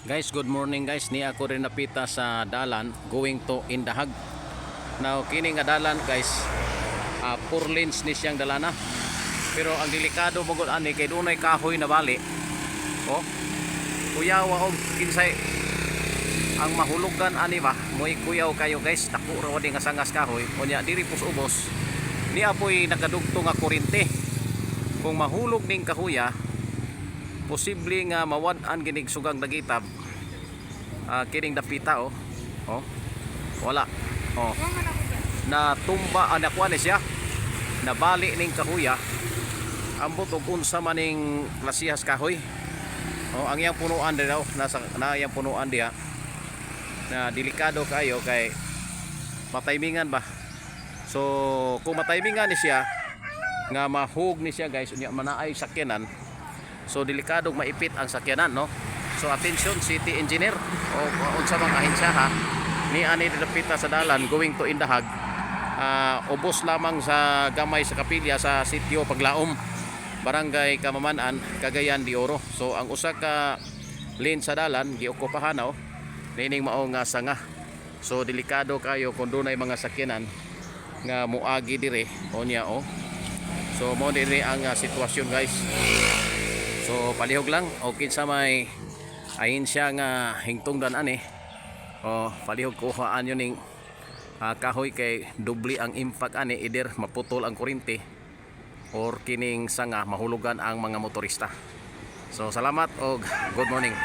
Guys, good morning guys. Ni ako rin napita sa dalan going to Indahag. Now kini nga dalan guys, 4 lanes ni siyang dalana. Pero ang delikado mo gud ani kay dunay kahoy na bali. Oh. Kuyawa og kinsay ang mahulugan ani ba? Moy kuyaw kayo guys. Dako ra wadi nga sangas kahoy. Unya diri pus ubos. Ni apoy nakadugtong nga kuryente. Kung mahulog ning kahoya, posible nga mawad-an ginig sugang dagitab. Kining dapita oh. Oh. Wala. Oh. Na tumba anak ni siya. Nabali ning kahoya. Ambot og unsa maning klasihas kahoy. Oh, ang iyang punuan daw nasa na iyang punuan diha. Na delikado kayo kay mataymingan ba. So kung mataymingan ni siya nga mahug ni siya guys, unya manaay sakyanan. So delikado maipit ang sakyanan no. So attention city engineer o unsa mang ahensya ha. Ni ani dapita sa dalan going to Indahag. Ubos lamang sa gamay sa kapilya sa sitio Paglaom, Barangay Kamamanan, Cagayan de Oro. So ang usa ka lane sa dalan giokupahan oh. Nining mao nga sanga. So delikado kayo kung dunay mga sakyanan nga muagi dire onya oh. So mo dire ang sitwasyon guys. So palihog lang okay sa may ayin siya nga hingtungdan ani. Oh, palihog kuhaan yun ning kahoy kay dubli ang impact ani, either maputol ang kuryente or kining sanga mahulugan ang mga motorista. So salamat og good morning.